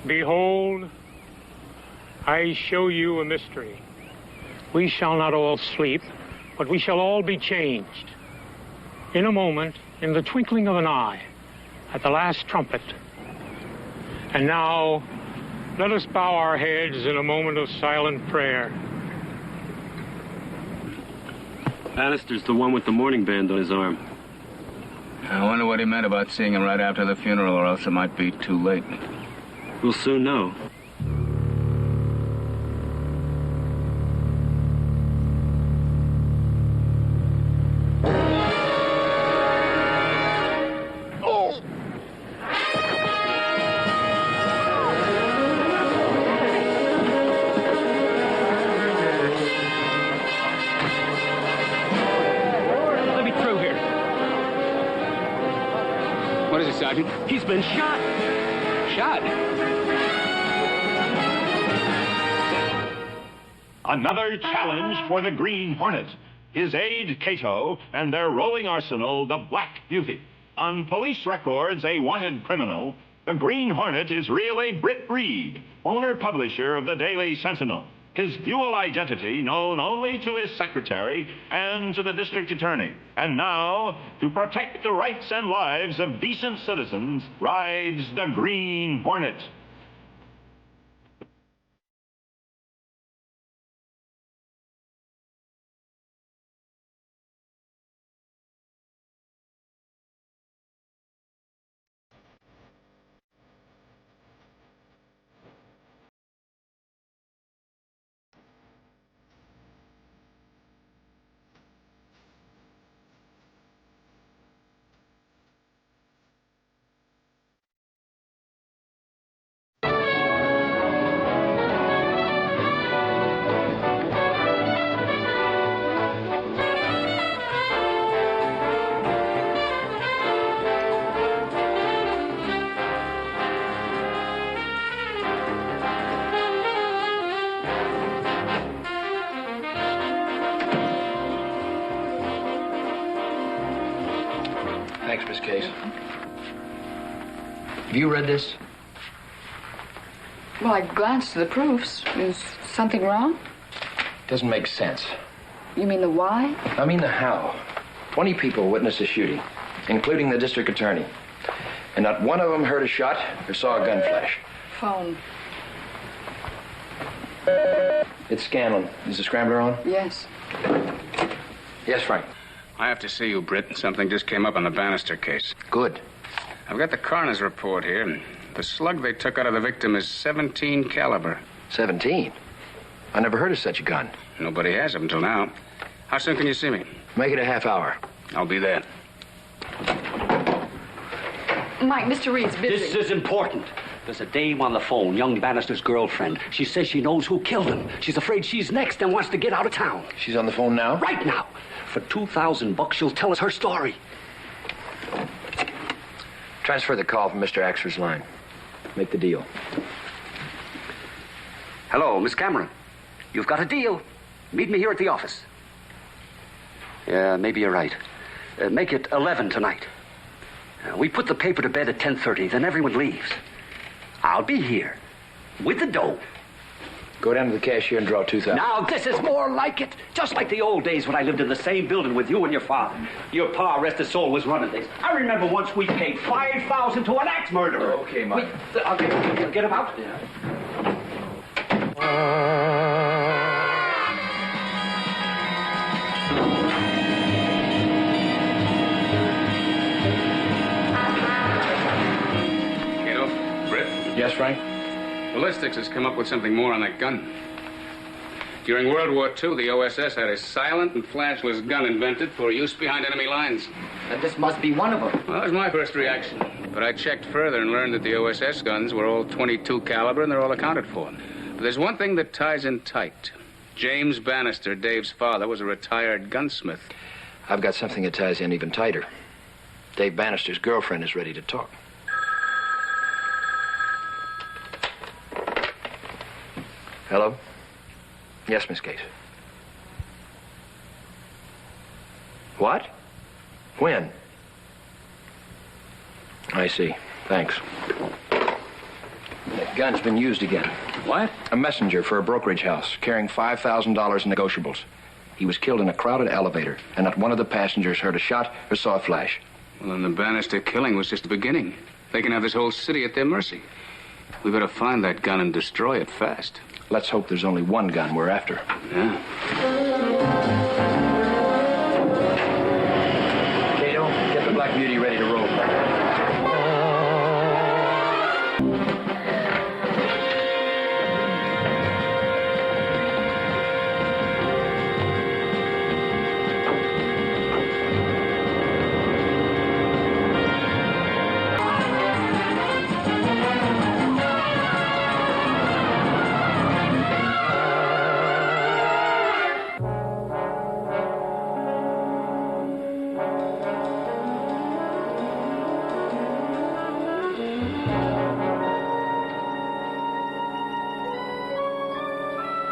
Behold, I show you a mystery. We shall not all sleep, but we shall all be changed. In a moment, in the twinkling of an eye, at the last trumpet. And now, let us bow our heads in a moment of silent prayer. Bannister's the one with the mourning band on his arm. I wonder what he meant about seeing him right after the funeral, or else it might be too late. We'll soon know. He's been shot. Shot? Another challenge for the Green Hornet, his aide, Kato, and their rolling arsenal, the Black Beauty. On police records, a wanted criminal, the Green Hornet is really Britt Reed, owner-publisher of the Daily Sentinel. His dual identity known only to his secretary and to the district attorney. And now, to protect the rights and lives of decent citizens, rides the Green Hornet. Thanks, Miss Case. Have you read this? Well, I glanced at the proofs. Is something wrong? Doesn't make sense. You mean the why? I mean the how. 20 people witnessed a shooting, including the district attorney. And not one of them heard a shot or saw a gun flash. Phone. It's Scanlon. Is the scrambler on? Yes. Yes, Frank. I have to see you, Britt. Something just came up on the Bannister case. Good. I've got the coroner's report here. The slug they took out of the victim is 17 caliber. 17? I never heard of such a gun. Nobody has up until now. How soon can you see me? Make it a half hour. I'll be there. Mike, Mr. Reed's busy. This is important. There's a dame on the phone, young Bannister's girlfriend. She says she knows who killed him. She's afraid she's next and wants to get out of town. She's on the phone now? Right now. For $2,000, she'll tell us her story. Transfer the call from Mr. Axford's line. Make the deal. Hello, Miss Cameron. You've got a deal. Meet me here at the office. Yeah, maybe you're right. Make it 11 tonight. We put the paper to bed at 10:30, then everyone leaves. I'll be here with the dough. Go down to the cashier and draw $2,000. Now, this is more like it. Just like the old days when I lived in the same building with you and your father. Your pa, rest his soul, was running this. I remember once we paid $5,000 to an axe murderer. Okay, Mike. I'll get him out. Yeah. Kato, Britt. Yes, Frank? Ballistics has come up with something more on that gun. During World War II, the OSS had a silent and flashless gun invented for use behind enemy lines. And this must be one of them. Well, that was my first reaction. But I checked further and learned that the OSS guns were all .22 caliber and they're all accounted for. But there's one thing that ties in tight. James Bannister, Dave's father, was a retired gunsmith. I've got something that ties in even tighter. Dave Bannister's girlfriend is ready to talk. Hello? Yes, Miss Case. What? When? I see. Thanks. That gun's been used again. What? A messenger for a brokerage house carrying $5,000 in negotiables. He was killed in a crowded elevator, and not one of the passengers heard a shot or saw a flash. Well, then the Bannister killing was just the beginning. They can have this whole city at their mercy. We better find that gun and destroy it fast. Let's hope there's only one gun we're after. Yeah. Kato, get the Black Beauty ready to roll.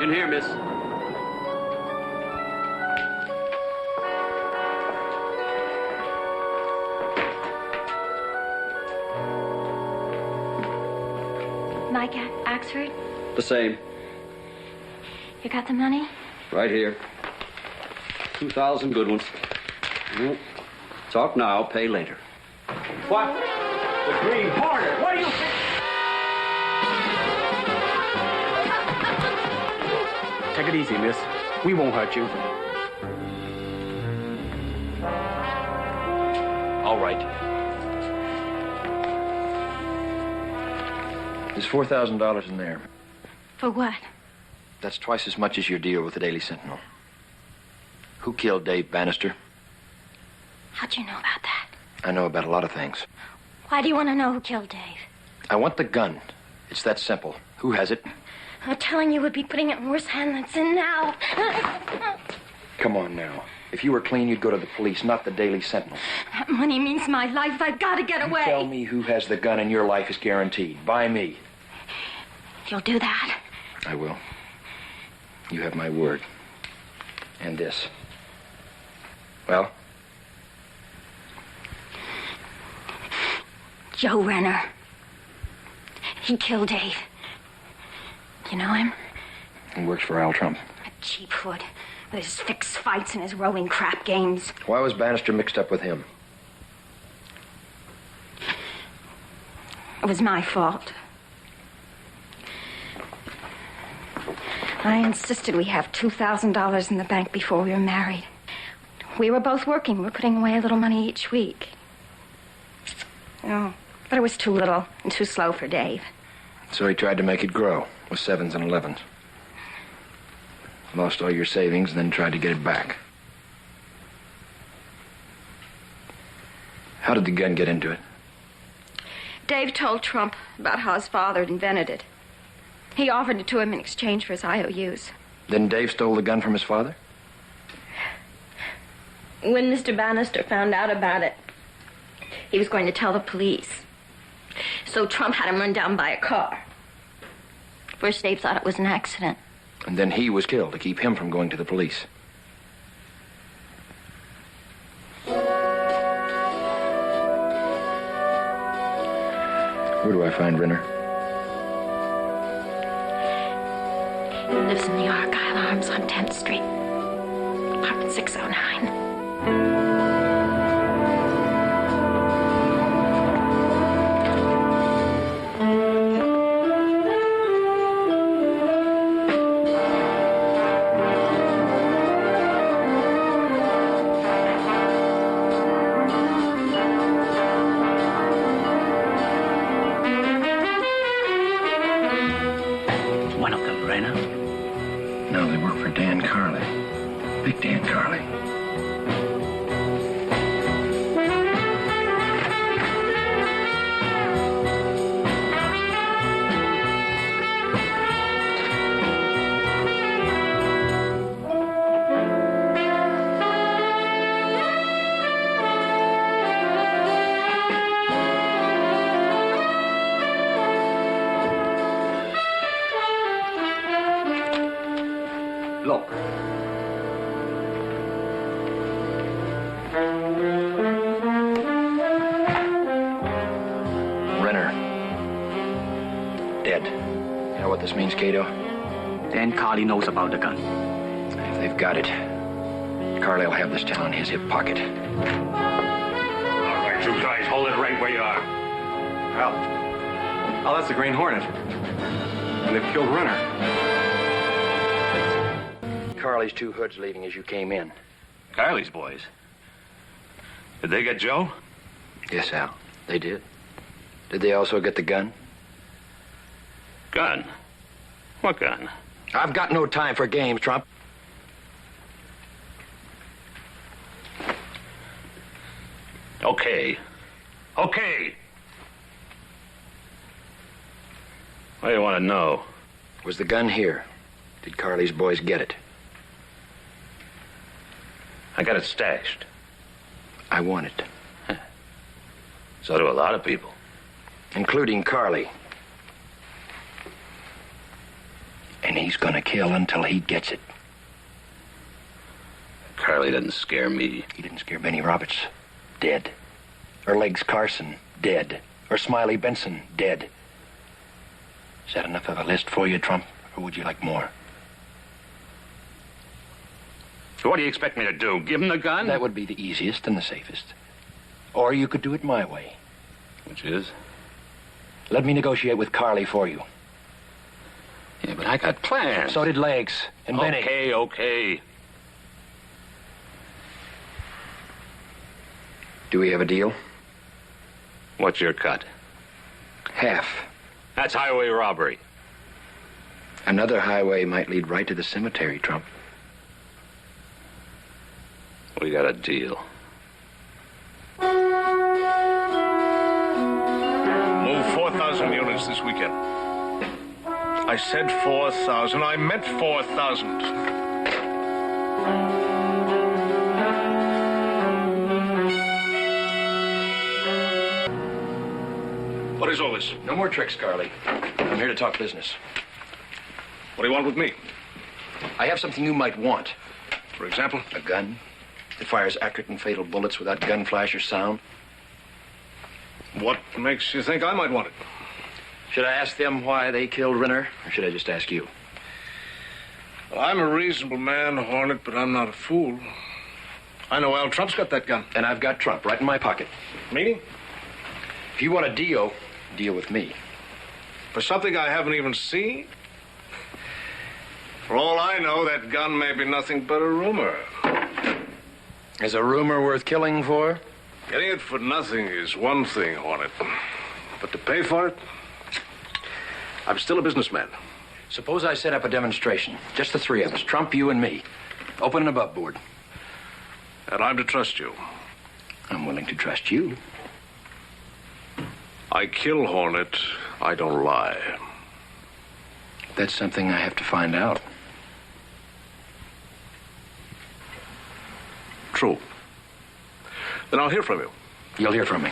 In here, miss. Mike Axford, The same. you got the money? Right here. 2,000 good ones. Well, talk now, pay later. What? The Green Hornet. What do you think? Take it easy, miss. We won't hurt you. All right. There's $4,000 in there. For what? That's twice as much as your deal with the Daily Sentinel. Who killed Dave Bannister? How'd you know about that? I know about a lot of things. Why do you want to know who killed Dave? I want the gun. It's that simple. Who has it? Telling you would be putting it in worse hands than it's in now. Come on now. If you were clean, you'd go to the police, not the Daily Sentinel. That money means my life. I've got to get away. Tell me who has the gun and your life is guaranteed. By me. You'll do that? I will. You have my word. And this. Well? Joe Renner. He killed Dave. You know him? He works for Al Trump. A cheap hood with his fixed fights and his rowing crap games. Why was Bannister mixed up with him? It was my fault. I insisted we have $2,000 in the bank before we were married. We were both working. We were putting away a little money each week. Oh, but it was too little and too slow for Dave. So he tried to make it grow with 7s and 11s. Lost all your savings and then tried to get it back. How did the gun get into it? Dave told Trump about how his father had invented it. He offered it to him in exchange for his IOUs. Then Dave stole the gun from his father? When Mr. Bannister found out about it, he was going to tell the police. So Trump had him run down by a car. First, Dave thought it was an accident. And then he was killed to keep him from going to the police. Where do I find Renner? He lives in the Argyle Arms on 10th Street. Apartment 609. One of them, Raina. No, they work for Dan Carley. Big Dan Carley. Look. Renner. Dead. means, Kato? Then Carly knows about the gun. If they've got it, Carly will have this town in his hip pocket. All right, you guys, hold it right where you are. Oh, that's the Green Hornet. And they've killed Renner. Carly's two hoods leaving as you came in. Carly's boys. Did they get Joe? Yes, Al. They did. Did they also get the gun? Gun? What gun? I've got no time for games, Trump. Okay. Okay. What do you want to know? Was the gun here? Did Carly's boys get it? I got it stashed. I want it. So do a lot of people. Including Carly. And he's gonna kill until he gets it. Carly doesn't scare me. He didn't scare Benny Roberts. Dead. Or Legs Carson. Dead. Or Smiley Benson. Dead. Is that enough of a list for you, Trump? Or would you like more? So what do you expect me to do? Give him the gun? That would be the easiest and the safest. Or you could do it my way. Which is? Let me negotiate with Carly for you. Yeah, but I got plans. So did Legs and Benny. Okay. Do we have a deal? What's your cut? Half. That's highway robbery. Another highway might lead right to the cemetery, Trump. We got a deal. Move 4,000 units this weekend. I said 4,000. I meant 4,000. What is all this? No more tricks, Carly. I'm here to talk business. What do you want with me? I have something you might want. For example? A gun that fires accurate and fatal bullets without gun flash or sound. What makes you think I might want it? Should I ask them why they killed Renner, or should I just ask you? Well, I'm a reasonable man, Hornet, but I'm not a fool. I know Al Trump's got that gun. And I've got Trump right in my pocket. Meaning? If you want a deal, deal with me. For something I haven't even seen? For all I know, that gun may be nothing but a rumor. Is a rumor worth killing for? Getting it for nothing is one thing, Hornet. But to pay for it? I'm still a businessman. Suppose I set up a demonstration. Just the three of us. Trump, you, and me. Open and above board. And I'm to trust you. I'm willing to trust you. I kill, Hornet. I don't lie. That's something I have to find out. True. Then I'll hear from you. You'll hear from me.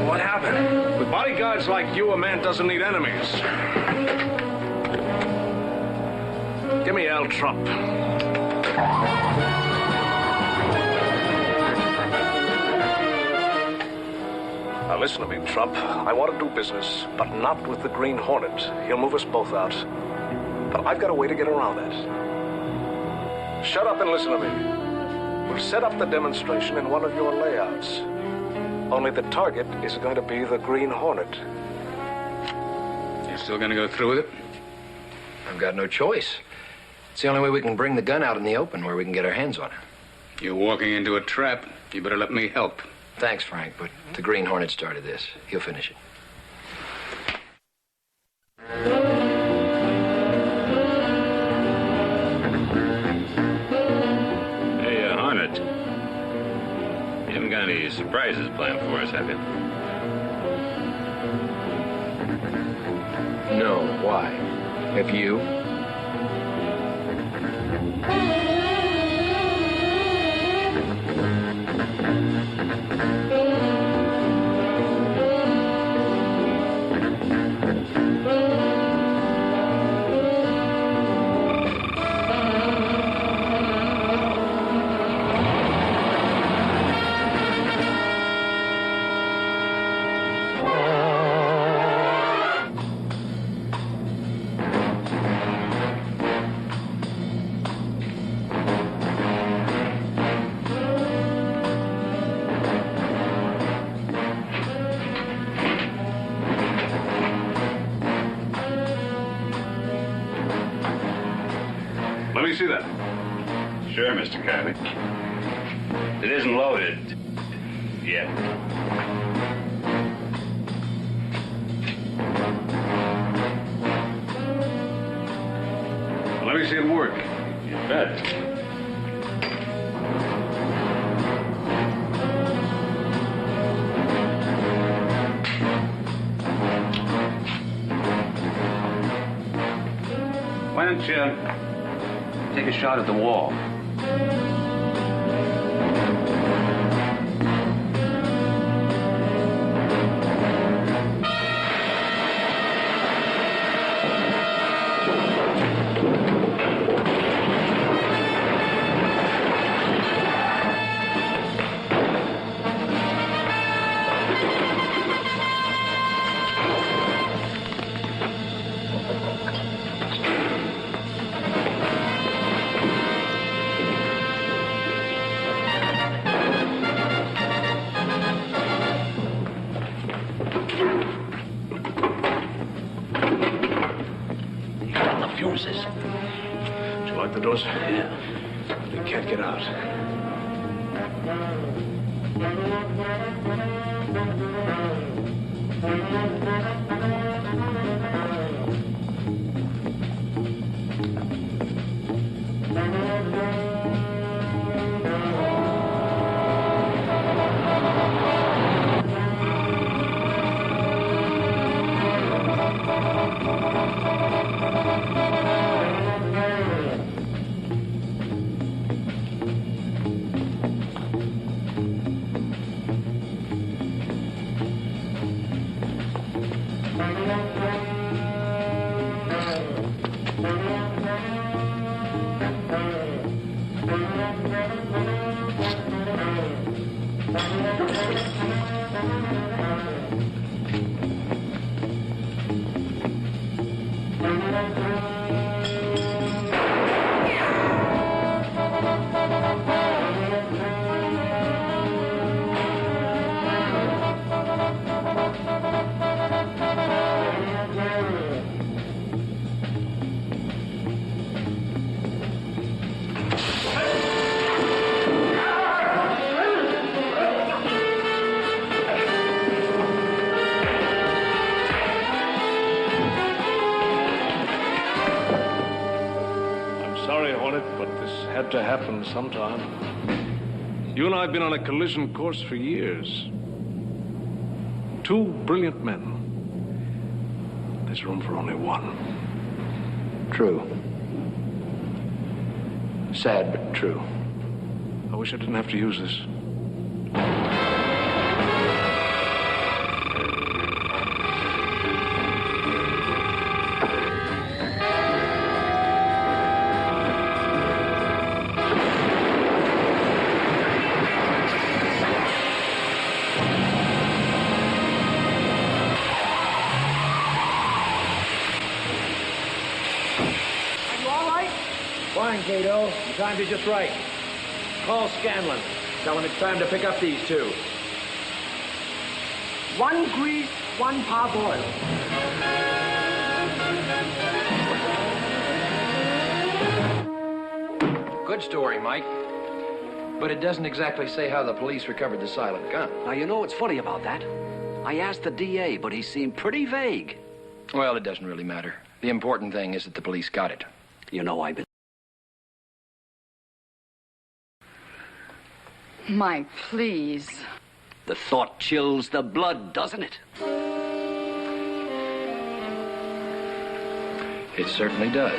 What happened? With bodyguards like you, a man doesn't need enemies. Give me Al Trump. Now listen to me, Trump. I want to do business, but not with the Green Hornet. He'll move us both out. But I've got a way to get around that. Shut up and listen to me. We'll set up the demonstration in one of your layouts. Only the target is going to be the Green Hornet. You still going to go through with it? I've got no choice. It's the only way we can bring the gun out in the open where we can get our hands on it. You're walking into a trap. You better let me help. Thanks, Frank, but the Green Hornet started this. He'll finish it. Hey, Hornet. You haven't got any surprises planned for us, have you? No, why? Have you? me see that. Sure, Mr. Carvey. It isn't loaded yet. Well, let me see it work. You bet. Why don't you take a shot at the wall? Fuses. Did you lock the doors? Yeah. They can't get out. To happen sometime. You and I have been on a collision course for years. Two brilliant men. There's room for only one. True. Sad, but true. I wish I didn't have to use this. Fine, Kato. You timed it just right. Call Scanlon. Tell him it's time to pick up these two. 1 grease, 1 parboiled. Good story, Mike. But it doesn't exactly say how the police recovered the silent gun. Now, you know what's funny about that? I asked the DA, but he seemed pretty vague. Well, it doesn't really matter. The important thing is that the police got it. You know, I've been... Mike, please. The thought chills the blood, doesn't it? It certainly does.